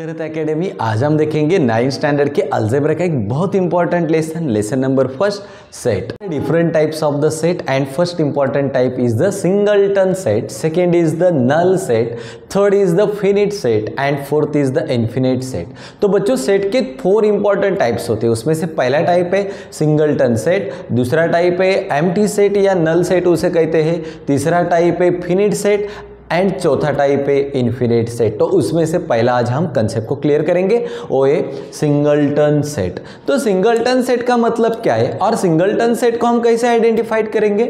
गरत academy. आज हम देखेंगे 9th स्टैंडर्ड के अलजेब्रा का एक बहुत important lesson number first, set. Different types of the set and first important type is the singleton set, second is the null set, third is the finite set and fourth is the infinite set. तो बच्चों set के 4 important types होते हैं। उसमें से पहला type है singleton set, दूसरा टाइप है एम्प्टी सेट या नल सेट उसे कहते हैं, तीसरा टाइप है फिनिट सेट एंड चौथा टाइप है इन्फिनिट सेट। तो उसमें से पहला आज हम कंसेप्ट को क्लियर करेंगे, वो है सिंगलटन सेट। तो सिंगलटन सेट का मतलब क्या है और सिंगलटन सेट को हम कैसे आइडेंटिफाइड करेंगे?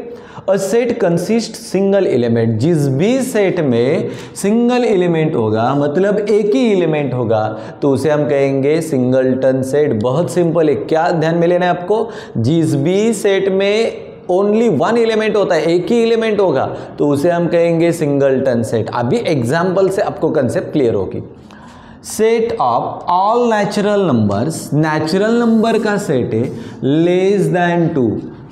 A set consist single element, जिस भी सेट में सिंगल एलिमेंट होगा मतलब एक ही एलिमेंट होगा तो उसे हम कहेंगे सिंगलटन सेट। बहुत सिंपल है, क्या ध्यान में लेना है आपको? जिस भी सेट में ओनली वन एलिमेंट होता है, एक ही एलिमेंट होगा तो उसे हम कहेंगे सिंगलटन सेट। अभी एग्जाम्पल से आपको कंसेप्ट क्लियर होगी। Set of all natural numbers, natural number का सेट है लेस देन 2,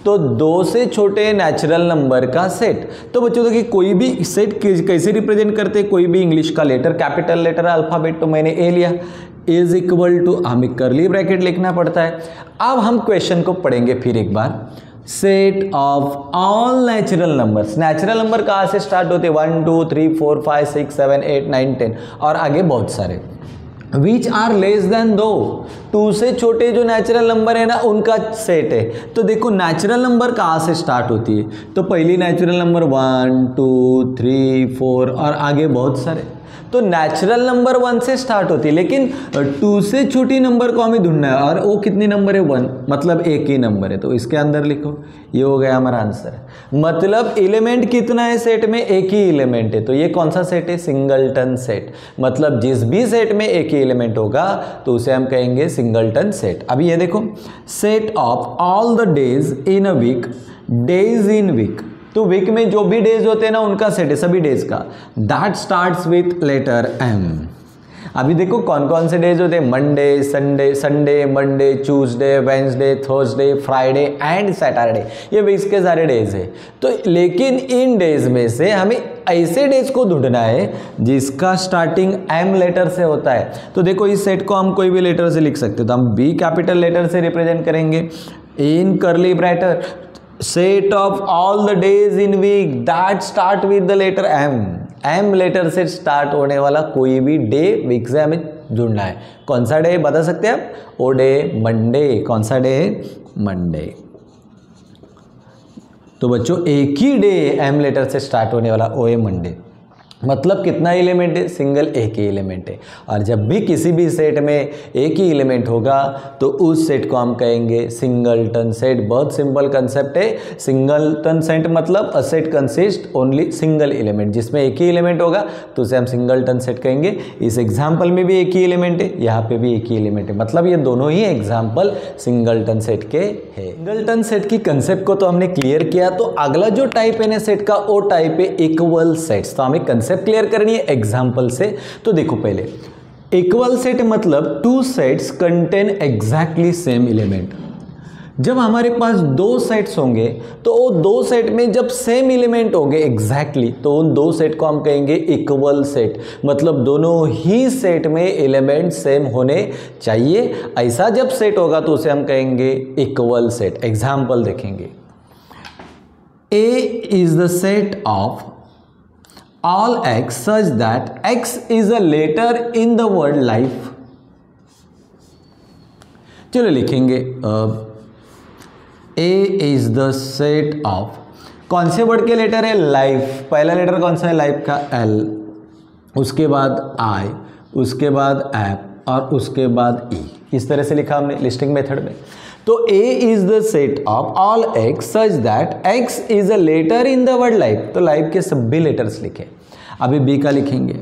तो 2 से छोटे नेचुरल नंबर का सेट। तो बच्चों देखिए कोई भी सेट कैसे रिप्रेजेंट करते हैं, कोई भी इंग्लिश का लेटर, कैपिटल लेटर, अल्फाबेट, तो मैंने ए लिया, इज इक्वल टू, हमें करली ब्रैकेट लिखना पड़ता है। अब हम क्वेश्चन को पढ़ेंगे फिर एक बार। Set of all natural numbers, natural number कहाँ से स्टार्ट होते हैं? 1 2 3 4 5 6 7 8 9 10 और आगे बहुत सारे। विच आर लेस देन 2 से छोटे जो नेचुरल नंबर है ना उनका सेट है। तो देखो नेचुरल नंबर कहाँ से स्टार्ट होती है, तो पहली नेचुरल नंबर 1 2 3 4 और आगे बहुत सारे। तो नेचुरल नंबर 1 से स्टार्ट होती है, लेकिन 2 से छोटी नंबर को हमें ढूंढना है और वो कितनी नंबर है? 1, मतलब एक ही नंबर है। तो इसके अंदर लिखो, ये हो गया हमारा आंसर। मतलब एलिमेंट कितना है सेट में? एक ही एलिमेंट है। तो ये कौन सा सेट है? Singleton set. मतलब जिस भी सेट में एक ही एलिमेंट होगा तो उसे हम कहेंगे सिंगलटन सेट। अभी ये देखो, set of all the days in a week, days in week, तो वीक में जो भी डेज होते हैं ना उनका सेट है, सभी डेज का। That starts with letter M. अभी देखो कौन कौन से डेज होते हैं? Monday, Sunday, Monday, Tuesday, Wednesday, Thursday, Friday and Saturday, ये वीक्स के सारे डेज है। तो लेकिन इन डेज में से हमें ऐसे डेज को ढूंढना है जिसका स्टार्टिंग एम लेटर से होता है। तो देखो इस सेट को हम कोई भी लेटर से लिख सकते हो, तो हम बी कैपिटल लेटर से रिप्रेजेंट करेंगे in curly bracket set of all the days in week that start with the letter M. M letter से स्टार्ट होने वाला कोई भी डे वीक से हमें ढूंढना है। कौन सा डे बता सकते हैं आप? ओ डे मंडे। कौन सा डे? मंडे। तो बच्चों एक ही डे एम लेटर से स्टार्ट होने वाला ओ ए मंडे। मतलब कितना एलिमेंट है? सिंगल, एक ही एलिमेंट है। और जब भी किसी भी सेट में एक ही एलिमेंट होगा तो उस सेट को हम कहेंगे सिंगलटन सेट। बहुत सिंपल कंसेप्ट है। सिंगलटन सेट मतलब a set consist only single element, जिसमें एक ही एलिमेंट होगा तो उसे हम सिंगलटन सेट कहेंगे। इस एग्जाम्पल में भी एक ही एलिमेंट है, यहाँ पे भी एक ही एलिमेंट है, मतलब ये दोनों ही एग्जाम्पल सिंगलटन सेट के है। सिंगलटन सेट की कंसेप्ट को तो हमने क्लियर किया। तो अगला जो टाइप है ना सेट का, वो टाइप है इक्वल सेट्स। तो हमें कंसेप्ट क्लियर करनी है एग्जांपल से। तो देखो पहले इक्वल सेट मतलब 2 sets contain exactly same element. जब हमारे पास 2 सेट्स होंगे तो वो 2 सेट में जब सेम एलिमेंट होंगे एग्जैक्टली, तो उन 2 सेट को हम कहेंगे इक्वल सेट। मतलब दोनों ही सेट में एलिमेंट सेम होने चाहिए। ऐसा जब सेट होगा तो उसे हम कहेंगे इक्वल सेट। एग्जांपल देखेंगे, A is the set of all x such that x is a letter in the word life। चलो लिखेंगे a is the set of, कौन से वर्ड के लेटर है? लाइफ। पहला लेटर कौन सा है? लाइफ का L, उसके बाद I, उसके बाद F और उसके बाद E। इस तरह से लिखा हमने लिस्टिंग मेथड में। तो A is the set of all x such that x is a letter in the word life। तो लाइफ के सभी लेटर्स लिखे। अभी B का लिखेंगे,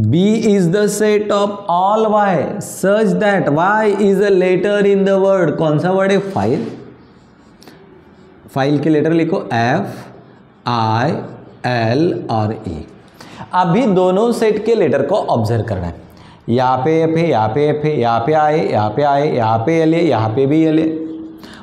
B is the set of all y such that y is a letter in the word, कौन सा word है? फाइल। फाइल के लेटर लिखो F I L और E। अभी दोनों सेट के लेटर को ऑब्जर्व करना है। यहाँ पे एफ है, यहाँ पे एफ है, यहाँ पे आए, यहाँ पे आए, यहाँ पे एल है, यहाँ पे भी एल है।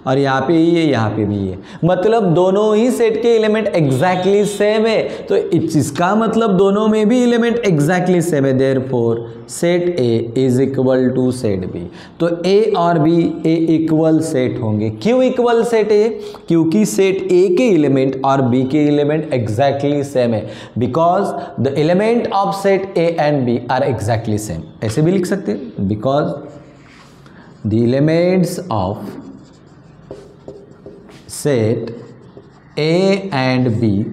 और यहाँ पे ही है, यहाँ पे भी है, मतलब दोनों ही सेट के एलिमेंट एग्जैक्टली सेम है। तो इसका मतलब दोनों में भी एलिमेंट एग्जैक्टली सेम है, therefore set A is equal to set B. तो ए और बी ए इक्वल सेट होंगे। क्यों इक्वल सेट है? क्योंकि सेट ए के एलिमेंट और बी के एलिमेंट एग्जैक्टली सेम है, because the element of set A and B are exactly same. ऐसे भी लिख सकते हैं, because the elements of set A and B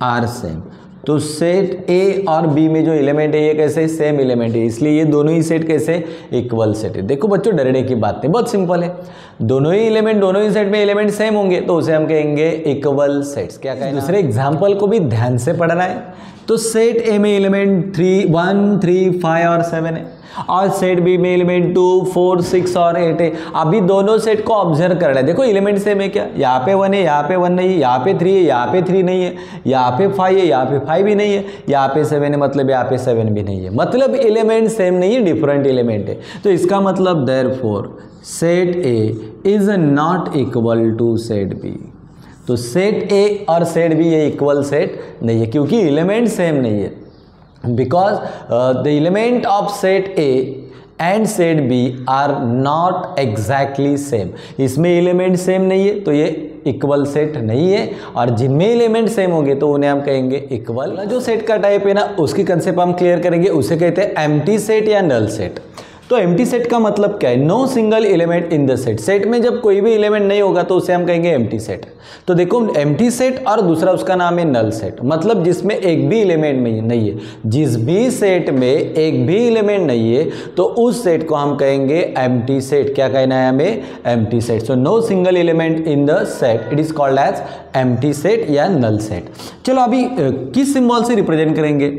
are same. तो सेट ए और बी में जो एलिमेंट है ये कैसे सेम एलिमेंट है, इसलिए ये दोनों ही सेट कैसे इक्वल सेट है। देखो बच्चों, डरने की बात नहीं, बहुत सिंपल है। दोनों ही एलिमेंट, दोनों ही सेट में एलिमेंट सेम होंगे तो उसे हम कहेंगे इक्वल सेट्स। क्या कहें? दूसरे एग्जाम्पल को भी ध्यान से पढ़ना है। तो सेट ए में एलिमेंट 3, 1, 3, 5 और 7 है, और सेट बी में एलिमेंट 2, 4, 6 और 8 है। अभी दोनों सेट को ऑब्जर्व करना है। देखो एलिमेंट सेम है क्या? यहाँ पे 1 है, यहाँ पे 1 नहीं है, यहाँ पे 3 है, यहाँ पे 3 नहीं है, यहाँ पे 5 है, यहाँ पे 5 भी नहीं है, यहाँ पे 7 है, मतलब यहाँ पे 7 भी नहीं है। मतलब एलिमेंट सेम नहीं है, डिफरेंट एलिमेंट है। तो इसका मतलब therefore set A is not equal to set B. तो सेट ए और सेट बी ये इक्वल सेट नहीं है, क्योंकि एलिमेंट सेम नहीं है। because the element of set A and set B are not exactly same। इसमें एलिमेंट सेम नहीं है तो ये इक्वल सेट नहीं है, और जिनमें एलिमेंट सेम होंगे तो उन्हें हम कहेंगे इक्वल। जो सेट का टाइप है ना, उसकी कंसेप्ट हम क्लियर करेंगे, उसे कहते हैं एम्प्टी सेट या नल सेट। तो एम्प्टी सेट का मतलब क्या है? No single element in the set. Set में जब कोई भी एलिमेंट नहीं होगा तो उसे हम कहेंगे एम्प्टी सेट। तो देखो, एम्प्टी सेट और दूसरा उसका नाम है नल सेट, मतलब जिसमें एक भी एलिमेंट नहीं है। जिस भी सेट में एक भी एलिमेंट नहीं है तो उस सेट को हम कहेंगे एम्प्टी सेट। क्या कहना है हमें? Empty set. So no single element in the set, it is called as empty set या नल सेट। चलो अभी किस सिंबल से रिप्रेजेंट करेंगे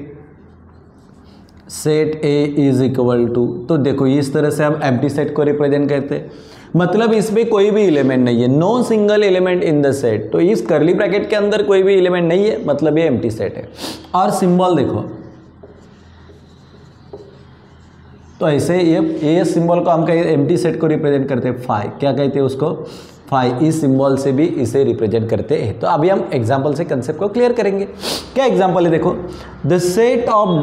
set A is equal to? तो देखो इस तरह से हम एम्प्टी सेट को रिप्रेजेंट करते हैं, मतलब इसमें कोई भी एलिमेंट नहीं है, no single element in the set. तो इस कर्ली ब्रैकेट के अंदर कोई भी एलिमेंट नहीं है, मतलब ये एम्प्टी सेट है। और सिंबल देखो, तो ऐसे ये सिंबल को हम कहें एम्प्टी सेट को रिप्रेजेंट करते हैं फाई। क्या कहते हैं उसको? फाई। इस सिंबल से भी इसे रिप्रेजेंट करते हैं। तो अभी हम एग्जाम्पल से कंसेप्ट को क्लियर करेंगे। क्या एग्जाम्पल है? देखो, द सेट ऑफ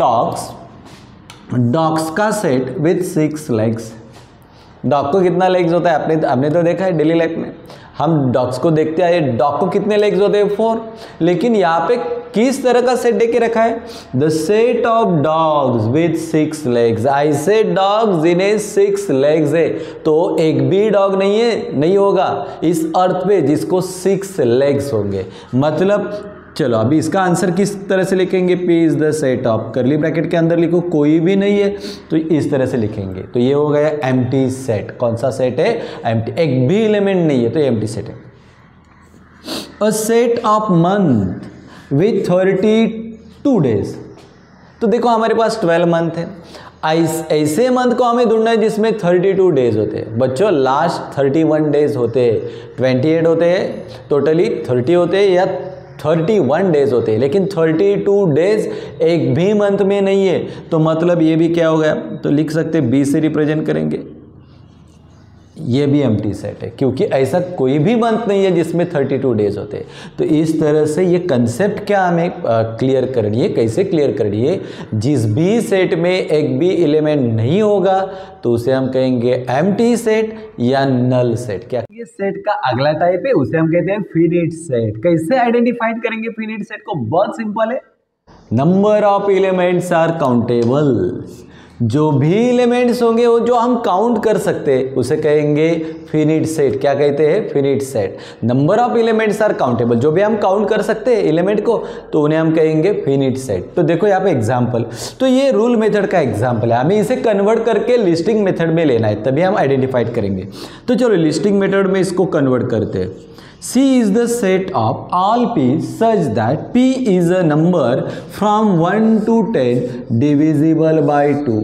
डॉग्स का सेट विथ 6 लेग्स। डॉग को कितना लेग्स होता है? आपने तो देखा है डेली लाइफ में, हम डॉग्स को देखते आए, डॉग को कितने लेग्स होते हैं? 4। लेकिन यहाँ पे किस तरह का सेट दे के रखा है? The set of dogs with 6 legs. आई से डॉग्स इन्हें 6 लेग्स है, तो एक भी डॉग नहीं होगा इस अर्थ पे जिसको 6 लेग्स होंगे। मतलब चलो अभी इसका आंसर किस तरह से लिखेंगे? P is the set of, curly bracket के अंदर लिखो, कोई भी नहीं है तो इस तरह से लिखेंगे। तो ये हो गया एम्प्टी सेट। कौन सा सेट है? एम्प्टी। एक भी एलिमेंट नहीं है तो एम्प्टी सेट है। A set of month with 32 days. तो देखो हमारे पास 12 मंथ है, ऐसे मंथ को हमें ढूंढना है जिसमें 32 डेज होते हैं। बच्चों लास्ट 31 डेज होते हैं, 28 होते हैं, टोटली 30 होते हैं या 31 डेज होते हैं, लेकिन 32 डेज एक भी मंथ में नहीं है। तो मतलब ये भी क्या हो गया? तो लिख सकते हैं बी से रिप्रेजेंट करेंगे, ये भी एम्प्टी सेट है, क्योंकि ऐसा कोई भी मंथ नहीं है जिसमें 32 डेज होते हैं। तो इस तरह से ये कंसेप्ट क्या हमें क्लियर करनी है? कैसे क्लियर करनी है? जिस भी सेट में एक भी एलिमेंट नहीं होगा तो उसे हम कहेंगे एम्प्टी सेट या नल सेट। क्या ये सेट का अगला टाइप है, उसे हम कहते हैं फिनिट सेट। कैसे आइडेंटिफाइड करेंगे फिनिट सेट को? बहुत सिंपल है, number of elements are countable. जो भी एलिमेंट्स होंगे वो जो हम काउंट कर सकते हैं उसे कहेंगे फिनिट सेट। क्या कहते हैं? Finite set. Number of elements are countable, जो भी हम काउंट कर सकते हैं एलिमेंट को तो उन्हें हम कहेंगे फिनिट सेट। तो देखो यहाँ पे एग्जांपल, तो ये रूल मेथड का एग्जांपल है, हमें इसे कन्वर्ट करके लिस्टिंग मेथड में लेना है, तभी हम आइडेंटिफाइड करेंगे। तो चलो लिस्टिंग मेथड में इसको कन्वर्ट करते हैं। C is the set of all p such that p is a number from 1 to 10 divisible by 2।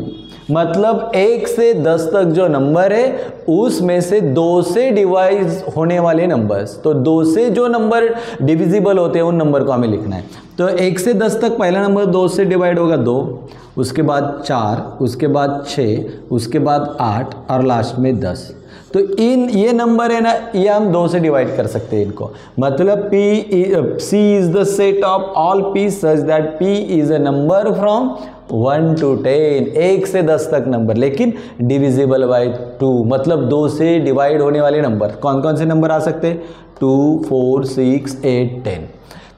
मतलब 1 से 10 तक जो नंबर है उसमें से 2 से डिवाइड होने वाले नंबर्स, तो 2 से जो नंबर डिविजिबल होते हैं उन नंबर को हमें लिखना है। तो 1 से 10 तक पहला नंबर 2 से डिवाइड होगा 2, उसके बाद 4, उसके बाद 6, उसके बाद 8 और लास्ट में 10। तो इन ये नंबर है ना, ये हम 2 से डिवाइड कर सकते हैं इनको, मतलब C is the set of all P such that P is a number from 1 to 10, 1 से 10 तक नंबर, लेकिन डिविजिबल बाय 2, मतलब 2 से डिवाइड होने वाले नंबर कौन कौन से नंबर आ सकते हैं, 2, 4, 6, 8, 10।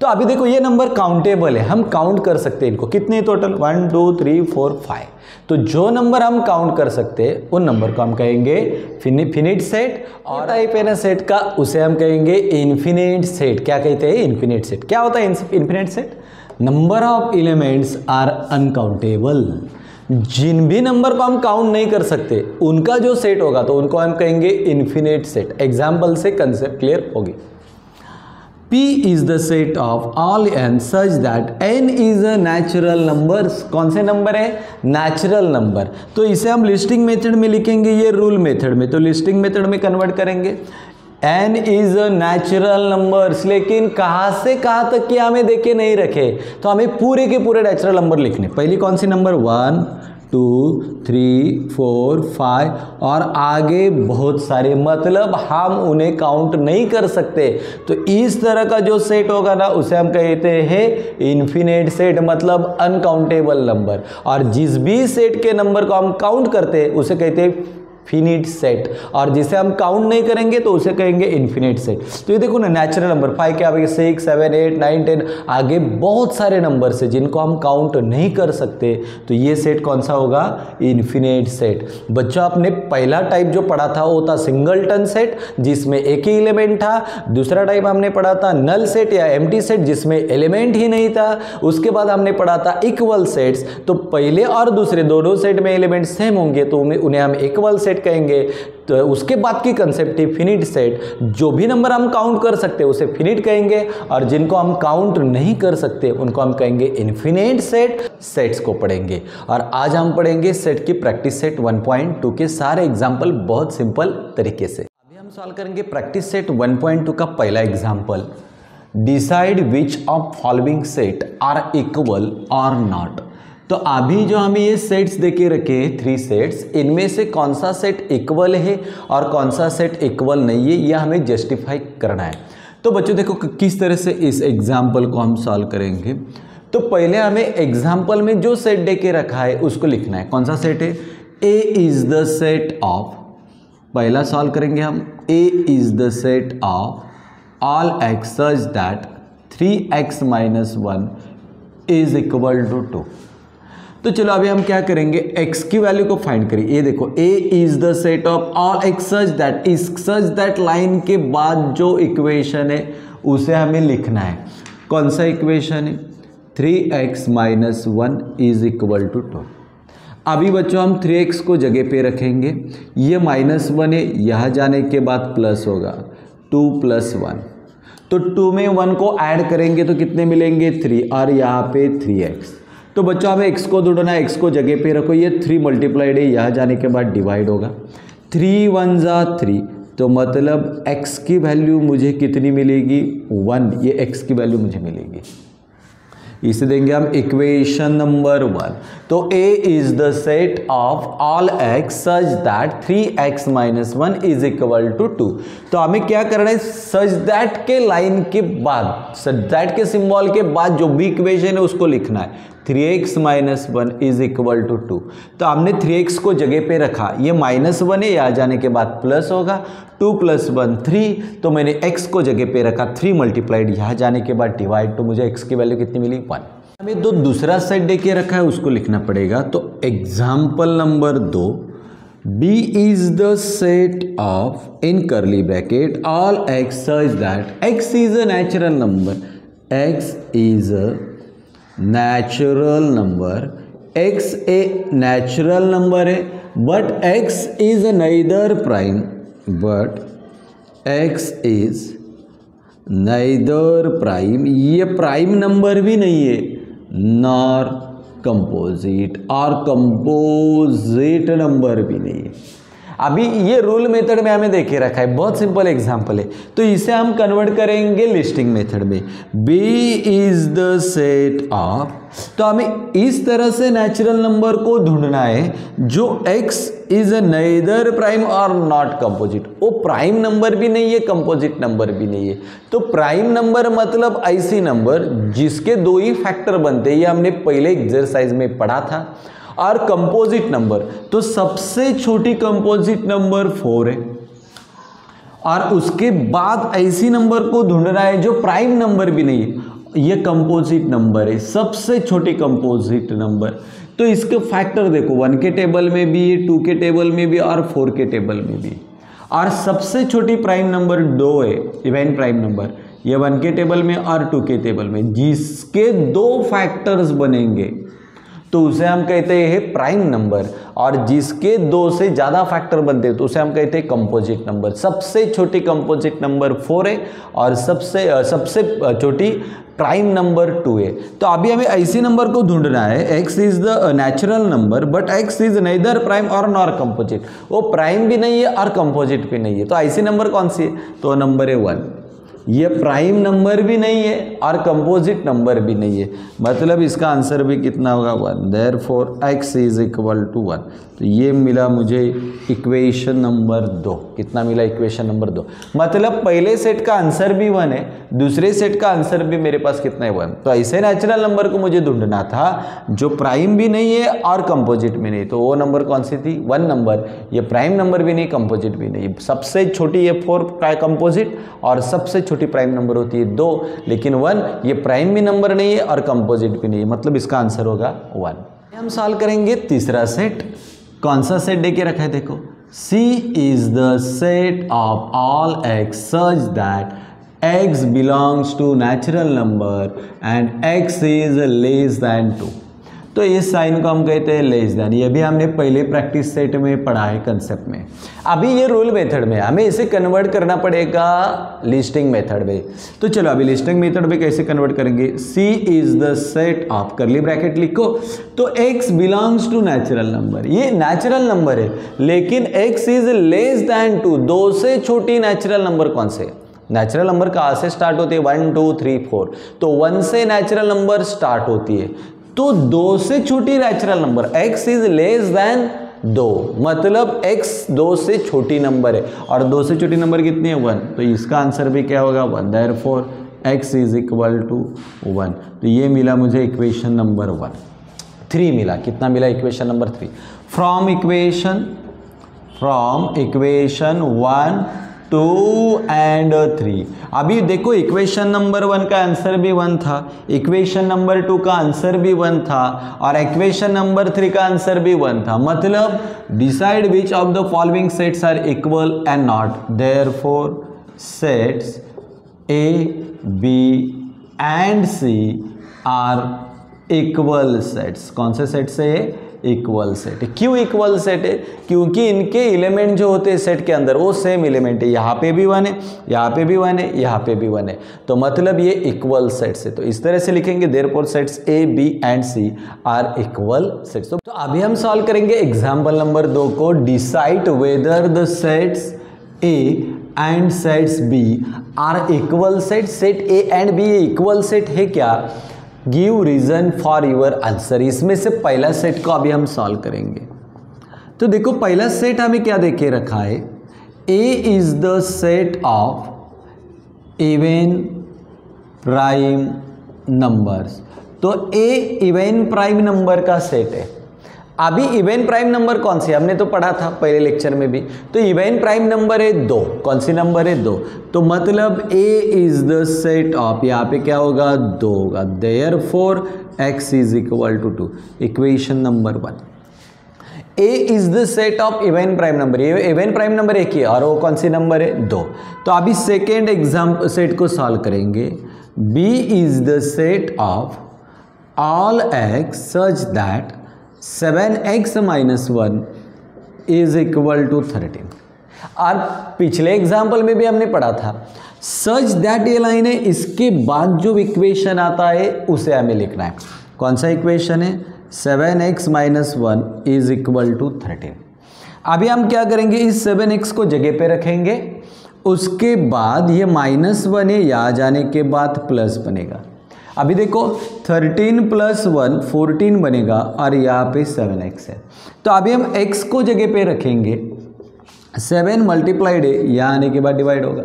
तो अभी देखो ये नंबर काउंटेबल है, हम काउंट कर सकते हैं इनको, कितने टोटल 1, 2, 3, 4, 5। तो जो नंबर हम काउंट कर सकते हैं उन नंबर को हम कहेंगे फिनिट सेट, और टाइप है ना सेट का, उसे हम कहेंगे इन्फिनिट सेट। क्या कहते हैं, इन्फिनिट सेट। क्या होता है infinite set, number of elements are uncountable, जिन भी नंबर को हम काउंट नहीं कर सकते उनका जो सेट होगा तो उनको हम कहेंगे इन्फिनिट सेट। एग्जाम्पल से कंसेप्ट क्लियर होगी। P is the set of all n such that n is a natural numbers। कौन से नंबर है, नेचुरल नंबर। तो इसे हम लिस्टिंग मेथड में लिखेंगे, ये रूल मेथड में, तो लिस्टिंग मेथड में कन्वर्ट करेंगे। n is a natural numbers, लेकिन कहाँ से कहाँ तक की हमें देखे नहीं रखे, तो हमें पूरे के पूरे नेचुरल नंबर लिखने। पहली कौन सी नंबर, 1, 2, 3, 4, 5 और आगे बहुत सारे, मतलब हम उन्हें काउंट नहीं कर सकते। तो इस तरह का जो सेट होगा ना उसे हम कहते हैं इन्फिनिट सेट, मतलब अनकाउंटेबल नंबर। और जिस भी सेट के नंबर को हम काउंट करते हैं उसे कहते हैं फिनिट सेट, और जिसे हम काउंट नहीं करेंगे तो उसे कहेंगे इन्फिनिट सेट। तो ये देखो ना, नेचुरल नंबर 5 के आगे 6, 7, 8, 9, 10 आगे बहुत सारे नंबर से जिनको हम काउंट नहीं कर सकते, तो ये सेट कौन सा होगा, इन्फिनिट सेट। बच्चों आपने पहला टाइप जो पढ़ा था वो था सिंगलटन सेट, जिसमें एक ही एलिमेंट था। दूसरा टाइप हमने पढ़ा था नल सेट या एम्प्टी सेट, जिसमें एलिमेंट ही नहीं था। उसके बाद हमने पढ़ा था इक्वल सेट्स, तो पहले और दूसरे दोनों सेट में एलिमेंट सेम होंगे तो उन्हें हम इक्वल सेट कहेंगे। तो उसके बाद की कंसेप्ट है फिनिट सेट, जो भी नंबर हम काउंट कर सकते हैं उसे फिनिट कहेंगे, और जिनको हम काउंट नहीं कर सकते उनको हम कहेंगे इन्फिनिट सेट। सेट्स को पढ़ेंगे, और आज हम पढ़ेंगे सेट की प्रैक्टिस सेट 1.2 के सारे एग्जाम्पल बहुत सिंपल तरीके से। अभी हम सॉल्व करेंगे प्रैक्टिस सेट 1.2 का पहला example, decide which of following set are equal और नॉट। तो अभी जो हमें ये सेट्स देके रखे हैं 3 सेट्स, इनमें से कौन सा सेट इक्वल है और कौन सा सेट इक्वल नहीं है, यह हमें जस्टिफाई करना है। तो बच्चों देखो किस तरह से इस एग्जाम्पल को हम सॉल्व करेंगे। तो पहले हमें एग्जाम्पल में जो सेट देके रखा है उसको लिखना है। कौन सा सेट है, A is the set of, पहला सॉल्व करेंगे हम, A is the set of all x such that 3x - 1 is equal to 2। तो चलो अभी हम क्या करेंगे, x की वैल्यू को फाइंड करें। ये देखो, a is the set of all x such that, इस सच दैट लाइन के बाद जो इक्वेशन है उसे हमें लिखना है। कौन सा इक्वेशन है, 3x - 1 इज इक्वल टू 2। अभी बच्चों हम 3x को जगह पे रखेंगे, ये -1 है, यहाँ जाने के बाद प्लस होगा 2 + 1, तो 2 में 1 को ऐड करेंगे तो कितने मिलेंगे, 3, और यहाँ पे 3x। तो बच्चों हमें x को ढूंढना है, x को जगह पे रखो, ये 3 मल्टीप्लाइड है, यहाँ जाने के बाद डिवाइड होगा, 3 × 1 = 3, तो मतलब x की वैल्यू मुझे कितनी मिलेगी, 1, ये x की वैल्यू मुझे मिलेगी। इसे देंगे हम इक्वेशन नंबर 1। तो a is the set of all x such that 3x - 1 is equal to 2। तो हमें क्या करना है, सच दैट के लाइन के बाद, सच दैट के सिंबल के बाद जो भी इक्वेशन है उसको लिखना है। 3x - 1 is equal to 2। तो हमने 3x को जगह पे रखा, ये -1 है, यहाँ जाने के बाद प्लस होगा, 2 + 1 3, तो मैंने x को जगह पे रखा, 3 मल्टीप्लाइड, यहाँ जाने के बाद डिवाइड, तो मुझे x की वैल्यू कितनी मिली, 1। हमें दूसरा सेट दे के रखा है उसको लिखना पड़ेगा। तो example number 2, B is the set of in curly bracket all x such that x is a natural number, x is a natural number, x a natural number है, but x is neither prime, but x is neither prime, ये prime number भी नहीं है, nor composite, और composite number भी नहीं है। अभी ये रूल मेथड में हमें देखे रखा है, बहुत सिंपल एग्जांपल है, तो इसे हम कन्वर्ट करेंगे लिस्टिंग मेथड में। B is the set of, तो हमें इस तरह से नेचुरल नंबर को ढूंढना है जो x इज नेदर प्राइम और नॉट कंपोजिट, वो प्राइम नंबर भी नहीं है कंपोजिट नंबर भी नहीं है। तो प्राइम नंबर मतलब ऐसी नंबर जिसके दो ही फैक्टर बनते हैं, ये हमने पहले एक्सरसाइज में पढ़ा था। और कंपोजिट नंबर, तो सबसे छोटी कंपोजिट नंबर 4 है, और उसके बाद ऐसी नंबर को ढूंढना है जो प्राइम नंबर भी नहीं है, ये कंपोजिट नंबर है, सबसे छोटी कंपोजिट नंबर। तो इसके फैक्टर देखो, 1 के टेबल में भी, 2 के टेबल में भी और 4 के टेबल में भी। और सबसे छोटी प्राइम नंबर 2 है, इवन प्राइम नंबर, ये 1 के टेबल में और 2 के टेबल में, जिसके 2 फैक्टर्स बनेंगे तो उसे हम कहते हैं प्राइम नंबर, और जिसके 2 से ज़्यादा फैक्टर बनते हैं तो उसे हम कहते हैं कंपोजिट नंबर। सबसे छोटी कंपोजिट नंबर 4 है और सबसे छोटी प्राइम नंबर 2 है। तो अभी हमें ऐसी नंबर को ढूंढना है, x is the natural number but x is nether prime और नॉर कंपोजिट, वो प्राइम भी नहीं है और कंपोजिट भी नहीं है। तो ऐसी नंबर कौन सी है, तो नंबर है 1। ये प्राइम नंबर भी नहीं है और कंपोजिट नंबर भी नहीं है, मतलब इसका आंसर भी कितना होगा 1। Therefore x is equal to 1। तो ये मिला मुझे इक्वेशन नंबर 2। कितना मिला, इक्वेशन नंबर 2। मतलब पहले सेट का आंसर भी 1 है, दूसरे सेट का आंसर भी मेरे पास कितना है 1। तो ऐसे नेचुरल नंबर को मुझे ढूंढना था जो प्राइम भी नहीं है और कंपोजिट भी नहीं। तो वो नंबर कौन सी थी, 1 नंबर। ये प्राइम नंबर भी नहीं, कंपोजिट भी नहीं। सबसे छोटी ये 4 कंपोजिट और सबसे छोटी प्राइम नंबर होती है 2, लेकिन 1 ये प्राइम भी नंबर नहीं है और कंपोजिट भी नहीं है, मतलब इसका आंसर होगा 1। हम सॉल्व करेंगे तीसरा सेट। कौन सा सेट देके रखा है, देखो, C is the set of all x such that x belongs to natural number and x is less than 2। तो इस साइन को हम कहते हैं लेस देन। ये भी हमने पहले प्रैक्टिस सेट में पढ़ा है कंसेप्ट में। अभी ये रूल मेथड में हमें इसे कन्वर्ट करना पड़ेगा लिस्टिंग मेथड में। तो चलो अभी लिस्टिंग मेथड में कैसे कन्वर्ट करेंगे, C is the set of, curly bracket लिखो, तो x belongs to natural number, ये नेचुरल नंबर है, लेकिन x इज लेस देन 2। 2 से छोटी नेचुरल नंबर कौन से, नेचुरल नंबर कहाँ से स्टार्ट होती है, 1 2 3 4, तो 1 से नेचुरल नंबर स्टार्ट होती है। तो 2 से छोटी natural number, x is less than 2, मतलब x 2 से छोटी नंबर है, और 2 से छोटी नंबर कितनी है 1। तो इसका आंसर भी क्या होगा 1। Therefore x is equal to 1। तो ये मिला मुझे इक्वेशन नंबर 1। 3 मिला, कितना मिला, equation number 3। From equation 1 2 and 3। अभी देखो इक्वेशन नंबर 1 का आंसर भी 1 था, इक्वेशन नंबर 2 का आंसर भी 1 था, और इक्वेशन नंबर 3 का आंसर भी 1 था। मतलब decide which of the following sets are equal and not. Therefore sets A, B and C are equal sets. कौन से सेट से, इक्वल सेट है। क्यों इक्वल सेट है, क्योंकि इनके एलिमेंट जो होते हैं सेट के अंदर वो सेम एलिमेंट है, यहाँ पे भी 1 है, यहाँ पे भी 1 है, यहाँ पे भी 1 है, तो मतलब ये इक्वल सेट्स है। तो इस तरह से लिखेंगे, therefore sets A, B and C are equal sets. तो अभी हम सॉल्व करेंगे एग्जाम्पल नंबर 2 को। Decide whether the sets A and sets B are equal set. Set A and B equal set है क्या, give reason for your answer. इसमें से पहला सेट को अभी हम सॉल्व करेंगे। तो देखो पहला सेट हमें क्या देके रखा है, A is the set of even prime numbers. तो A इवन प्राइम नंबर का सेट है। अभी इवन प्राइम नंबर कौन सी, हमने तो पढ़ा था पहले लेक्चर में भी। तो इवन प्राइम नंबर है 2। कौन सी नंबर है, 2। तो मतलब A is the set of, यहाँ पे क्या होगा 2 होगा। Therefore x is equal to 2। Equation number 1, A is the set of even prime number. ये इवन प्राइम नंबर एक ही है और वो कौन सी नंबर है 2। तो अभी सेकेंड एग्जाम्पल सेट को सॉल्व करेंगे। B is the set of all x such that 7x minus 1 is equal to 13। और पिछले एग्जाम्पल में भी हमने पढ़ा था सच दैट, ये लाइन है, इसके बाद जो इक्वेशन आता है उसे हमें लिखना है। कौन सा इक्वेशन है, 7x minus 1 is equal to 13। अभी हम क्या करेंगे, इस 7x को जगह पे रखेंगे, उसके बाद ये -1 है, यहाँ जाने के बाद प्लस बनेगा। अभी देखो 13 + 1 14 बनेगा और यहाँ पे 7x है। तो अभी हम x को जगह पे रखेंगे, 7 मल्टीप्लाइड है, यहाँ आने के बाद डिवाइड होगा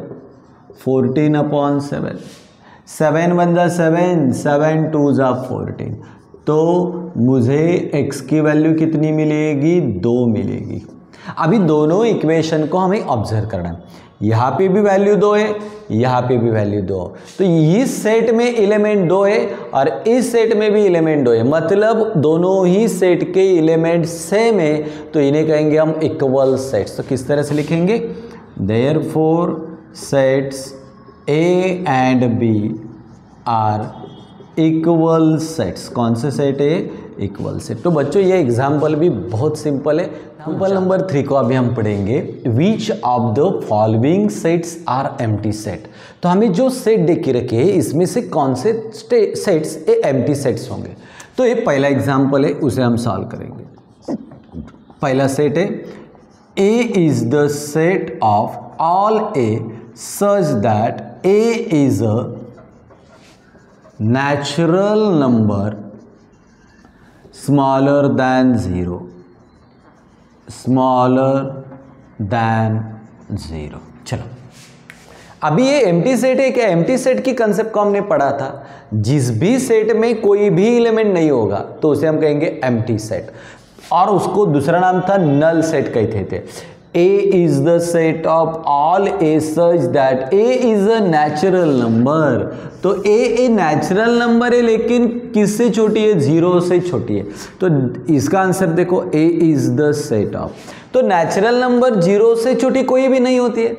14/7, 7 × 1 = 7, 7 × 2 = 14। तो मुझे x की वैल्यू कितनी मिलेगी, 2 मिलेगी। अभी दोनों इक्वेशन को हमें ऑब्जर्व करना है, यहाँ पे भी वैल्यू 2 है, यहाँ पे भी वैल्यू 2। तो इस सेट में एलिमेंट 2 है और इस सेट में भी एलिमेंट 2 है, मतलब दोनों ही सेट के एलिमेंट सेम है, तो इन्हें कहेंगे हम इक्वल सेट्स। तो किस तरह से लिखेंगे, therefore sets A and B are equal sets. कौन से सेट है, इक्वल सेट। तो बच्चों ये एग्जाम्पल भी बहुत सिंपल है। एग्जाम्पल नंबर 3 को अभी हम पढ़ेंगे, which of the following sets are empty set. तो हमें जो सेट देख के रखे हैं इसमें से कौन से सेट्स ए एम्प्टी सेट्स होंगे। तो ये पहला एग्जाम्पल है, उसे हम सॉल्व करेंगे। पहला सेट है, A is the set of all A such that A is a natural number smaller than 0, smaller than 0। चलो अभी ये एम्प्टी सेट है क्या, एम्प्टी सेट की कंसेप्ट को हमने पढ़ा था, जिस भी सेट में कोई भी एलिमेंट नहीं होगा तो उसे हम कहेंगे एम्प्टी सेट, और उसको दूसरा नाम था नल सेट कहते थे। A is the set of all A such that A is a natural number। तो A नेचुरल नंबर है लेकिन किससे छोटी है, 0 से छोटी है। तो इसका आंसर देखो, A is the set of, तो नेचुरल नंबर 0 से छोटी कोई भी नहीं होती है,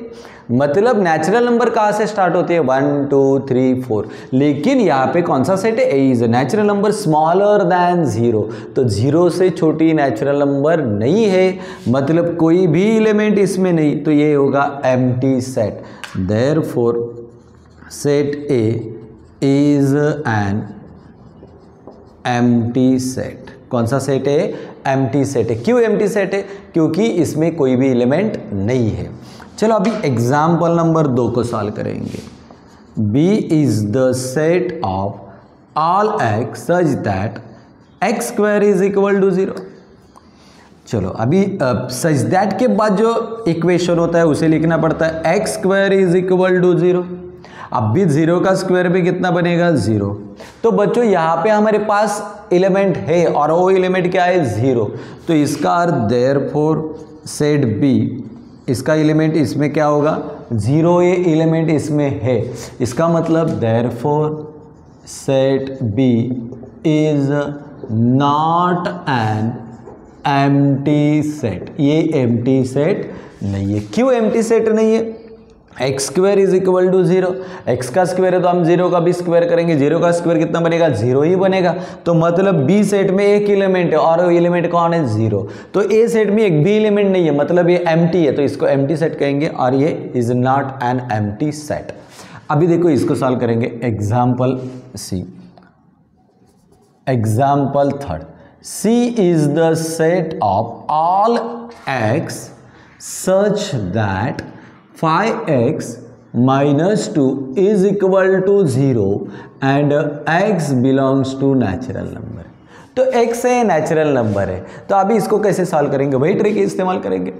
मतलब नेचुरल नंबर कहाँ से स्टार्ट होती है, 1 2 3 4, लेकिन यहाँ पे कौन सा सेट है, A is a natural number smaller than 0। तो 0 से छोटी नेचुरल नंबर नहीं है, मतलब कोई भी एलिमेंट इसमें नहीं, तो ये होगा empty set. Therefore set A is an empty set. कौन सा सेट है, एम्प्टी सेट है। क्यों एम्प्टी सेट है, क्योंकि इसमें कोई भी एलिमेंट नहीं है। चलो अभी एग्जाम्पल नंबर 2 को सॉल्व करेंगे। B is the set of all x such that x² is equal to 0। चलो अभी सच दैट के बाद जो इक्वेशन होता है उसे लिखना पड़ता है, x² इज इक्वल टू 0। अब भी 0 का स्क्वायर भी कितना बनेगा, 0। तो बच्चों यहाँ पे हमारे पास एलिमेंट है और वो एलिमेंट क्या है, 0। तो इसका अर्थ देयरफॉर सेट B, इसका एलिमेंट इसमें क्या होगा, 0 ये एलिमेंट इसमें है। इसका मतलब therefore set B is not an empty set. ये एम्प्टी सेट नहीं है। क्यों एम्प्टी सेट नहीं है, x² is equal to 0, x का स्क्वायर है तो हम 0 का भी स्क्वायर करेंगे, 0 का स्क्वायर कितना बनेगा, 0 ही बनेगा। तो मतलब B सेट में एक एलिमेंट है और वो एलिमेंट कौन है, 0। तो A सेट में एक भी एलिमेंट नहीं है, मतलब ये एम्प्टी है, तो इसको एम्प्टी सेट कहेंगे और ये is not an empty set. अभी देखो इसको सॉल्व करेंगे। Example C, example 3, C is the set of all x such that 5x minus 2 is equal to 0 and x belongs to natural number। तो x है natural number है, तो अभी इसको कैसे सॉल्व करेंगे, वही ट्रिक इस्तेमाल करेंगे।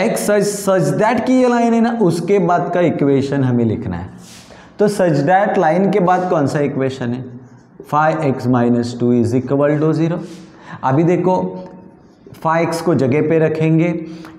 x सच दैट की ये लाइन है ना, उसके बाद का इक्वेशन हमें लिखना है। तो सच दैट लाइन के बाद कौन सा इक्वेशन है, 5x minus 2 is equal to 0। अभी देखो 5x को जगह पे रखेंगे,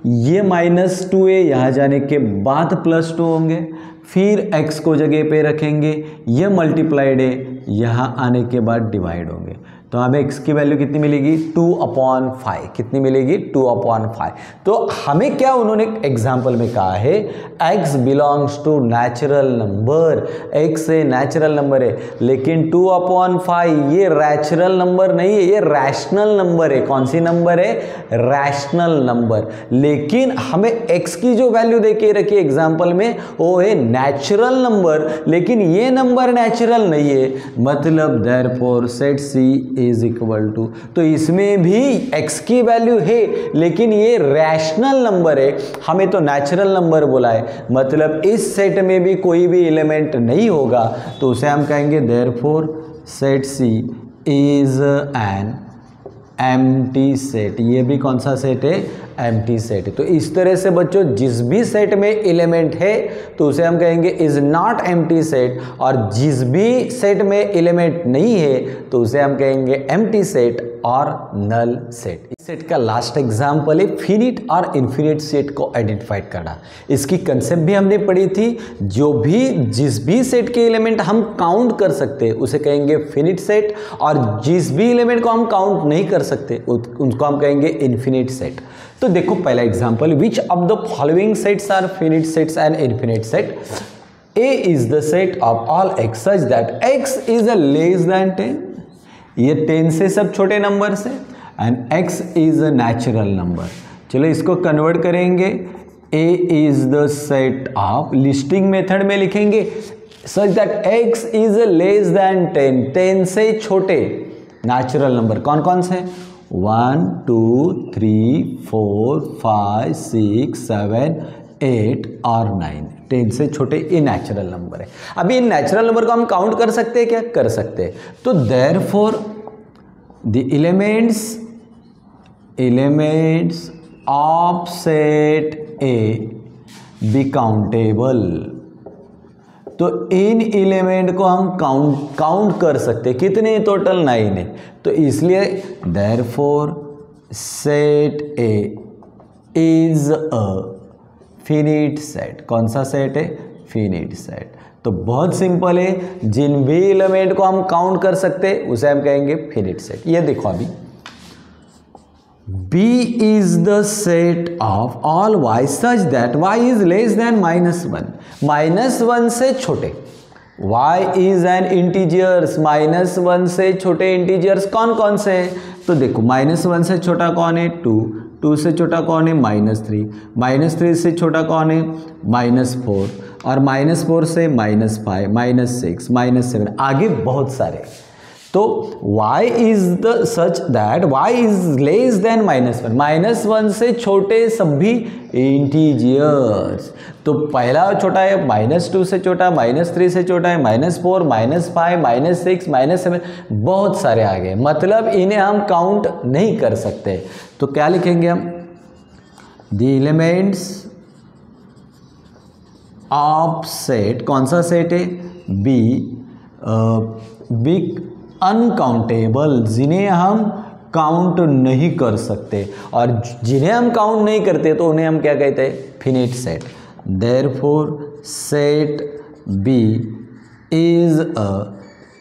ये -2 है, यहाँ जाने के बाद +2 होंगे, फिर x को जगह पे रखेंगे, ये मल्टीप्लाइड है, यहाँ आने के बाद डिवाइड होंगे। तो हमें x की वैल्यू कितनी मिलेगी, 2/5। कितनी मिलेगी, 2/5। तो हमें क्या उन्होंने एग्जाम्पल में कहा है, x belongs to natural number. x है नेचुरल नंबर है, लेकिन 2/5 ये रैचुरल नंबर नहीं है, ये रैशनल नंबर है। कौन सी नंबर है, रैशनल नंबर। लेकिन हमें x की जो वैल्यू दे के रखी है एग्जाम्पल में, वो है नेचुरल नंबर, लेकिन ये नंबर नेचुरल नहीं है। मतलब therefore set C is equal to, तो इसमें भी x की वैल्यू है लेकिन ये रैशनल नंबर है, हमें तो नेचुरल नंबर बोला है, मतलब इस सेट में भी कोई भी एलिमेंट नहीं होगा, तो उसे हम कहेंगे therefore set C is an empty set. ये भी कौन सा सेट है? Empty set. तो इस तरह से बच्चों जिस भी सेट में एलिमेंट है तो उसे हम कहेंगे इज नॉट एम्प्टी सेट, और जिस भी सेट में एलिमेंट नहीं है तो उसे हम कहेंगे एम्प्टी सेट और नल सेट। इस सेट का लास्ट एग्जाम्पल है फिनिट और इन्फिनिट सेट को आइडेंटिफाइड करना। इसकी कंसेप्ट भी हमने पढ़ी थी, जिस भी सेट के एलिमेंट हम काउंट कर सकते हैं उसे कहेंगे फिनिट सेट, और जिस भी एलिमेंट को हम काउंट नहीं कर सकते उनको हम कहेंगे इन्फिनिट सेट। तो देखो पहला example, which of the following sets are finite sets and infinite set? A is the set of all x such that x is a less than 10, ये 10 से सब छोटे नंबर से, and x is a natural number। चलो इसको convert करेंगे, A is the set of, listing method में लिखेंगे such that x is a less than 10, 10 से छोटे नेचुरल नंबर कौन कौन से? 1 2 3 4 5 6 7 8 और 9, 10 से छोटे ये नेचुरल नंबर है। अभी इन नेचुरल नंबर को हम काउंट कर सकते हैं क्या? कर सकते हैं। तो therefore the elements of set A B countable, तो इन एलिमेंट को हम काउंट कर सकते हैं। कितने? टोटल 9 है, तो इसलिए therefore set A is a finite set. कौन सा सेट है? Finite set. तो बहुत सिंपल है, जिन भी एलिमेंट को हम काउंट कर सकते हैं उसे हम कहेंगे फिनिट सेट। ये देखो अभी B is the set of all y such that y is less than -1, -1 से छोटे, y is an integers, -1 से छोटे इंटीजर्स कौन कौन से हैं? तो देखो -1 से छोटा कौन है? 2, 2 से छोटा कौन है? -3, -3 से छोटा कौन है? -4, और -4 से -5, -6, -7, आगे बहुत सारे। तो y is the such that y is less than -1, -1 से छोटे सभी इंटीजर्स। तो पहला छोटा है -2 से छोटा, -3 से छोटा है, -4, -5, -6, -7, बहुत सारे आ गए, मतलब इन्हें हम काउंट नहीं कर सकते। तो क्या लिखेंगे हम? द एलिमेंट्स ऑफ सेट, कौन सा सेट है? बी अनकाउंटेबल, जिन्हें हम काउंट नहीं कर सकते, और जिन्हें हम काउंट नहीं करते तो उन्हें हम क्या कहते हैं? Finite set. Therefore set B is a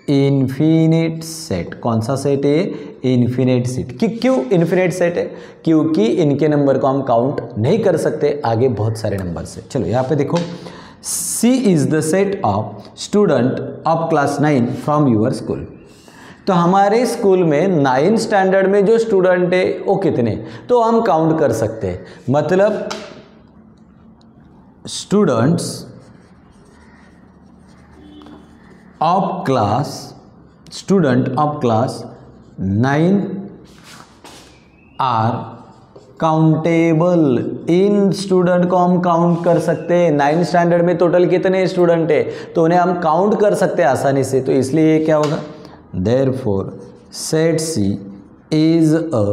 infinite set. कौन सा सेट है? Infinite set. क्यों इन्फिनिट सेट है? क्योंकि इनके नंबर को हम काउंट नहीं कर सकते, आगे बहुत सारे नंबर से। चलो यहाँ पे देखो, C is the set of student of class 9 from your school. तो हमारे स्कूल में 9 स्टैंडर्ड में जो स्टूडेंट है वो कितने? तो हम काउंट कर सकते हैं, मतलब students of class 9 are countable. इन स्टूडेंट को हम काउंट कर सकते हैं। 9 स्टैंडर्ड में टोटल कितने स्टूडेंट है तो उन्हें हम काउंट कर सकते हैं आसानी से, तो इसलिए ये क्या होगा? Therefore set C is a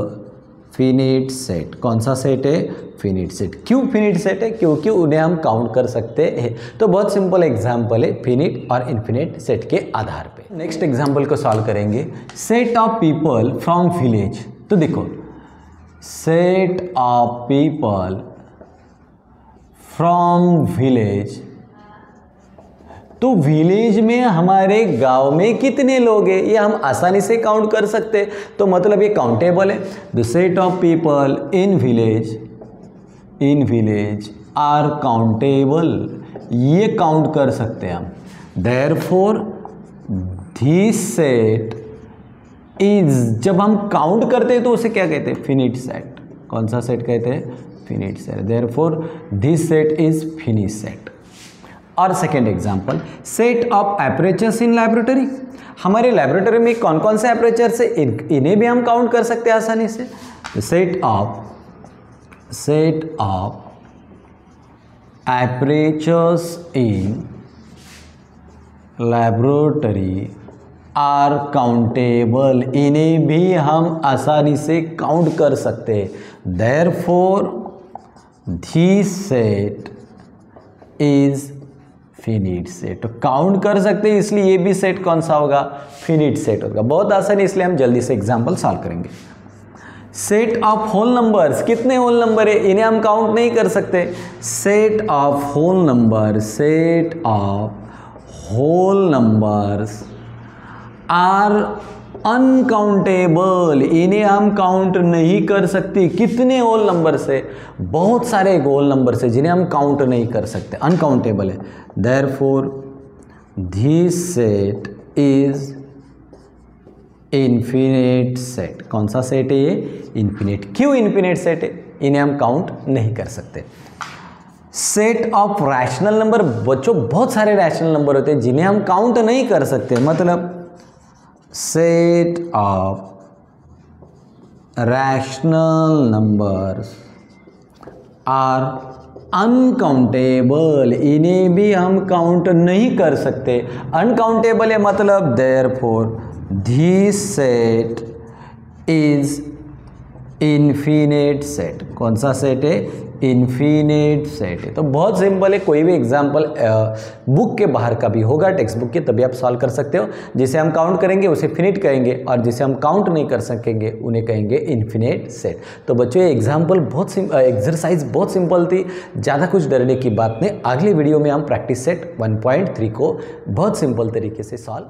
finite set। कौन सा सेट है? Finite set. क्यों फिनिट सेट है? क्योंकि उन्हें हम काउंट कर सकते हैं। तो बहुत सिंपल एग्जाम्पल है फिनिट और इन्फिनिट सेट के आधार पे। नेक्स्ट एग्जाम्पल को सॉल्व करेंगे, set of people from village. तो देखो, set of people from village, तो विलेज में हमारे गांव में कितने लोग हैं ये हम आसानी से काउंट कर सकते हैं, तो मतलब ये काउंटेबल है। The set of people in village are countable, ये काउंट कर सकते हैं हम। देयरफॉर दिस सेट इज, जब हम काउंट करते हैं तो उसे क्या कहते हैं? Finite set. कौन सा सेट कहते हैं? Finite set. Therefore this set is finite set. और second example, set of apparatus in laboratory. हमारे लैबोरेटरी में कौन कौन से एपरेचर से, इन्हें भी हम काउंट कर सकते हैं आसानी से। Set of apparatus in laboratory are countable, इन्हें भी हम आसानी से काउंट कर सकते हैं। Therefore this set is finite set. तो काउंट कर सकते हैं, इसलिए ये भी सेट कौन सा होगा, फिनिट सेट होगा। बहुत आसान है, इसलिए हम जल्दी से एग्जांपल सॉल्व करेंगे। सेट ऑफ होल नंबर्स, कितने होल नंबर है, इन्हें हम काउंट नहीं कर सकते। Set of whole numbers are uncountable, इन्हें हम काउंट नहीं कर सकते। कितने होल नंबर से, बहुत सारे होल नंबर से जिन्हें हम काउंट नहीं कर सकते, अनकाउंटेबल है। Therefore this set is infinite set. कौन सा सेट है ये, इन्फिनिट। क्यों इन्फिनिट सेट है, इन्हें हम काउंट नहीं कर सकते। सेट ऑफ रैशनल नंबर, बच्चों बहुत सारे रैशनल नंबर होते हैं जिन्हें हम काउंट नहीं कर सकते। मतलब set of rational numbers are uncountable, इन्हें भी हम काउंट नहीं कर सकते। अनकाउंटेबल है मतलब therefore this set is infinite set. कौन सा सेट है, इन्फिनिट सेट है। तो बहुत सिंपल है, कोई भी एग्जांपल बुक के बाहर का भी होगा, टेक्स्ट बुक के, तभी आप सॉल्व कर सकते हो। जिसे हम काउंट करेंगे उसे फिनिट कहेंगे, और जिसे हम काउंट नहीं कर सकेंगे उन्हें कहेंगे इन्फिनिट सेट। तो बच्चों ये एग्जाम्पल एक्सरसाइज बहुत सिंपल थी, ज़्यादा कुछ डरने की बात नहीं। अगले वीडियो में हम प्रैक्टिस सेट 1.3 को बहुत सिंपल तरीके से सॉल्व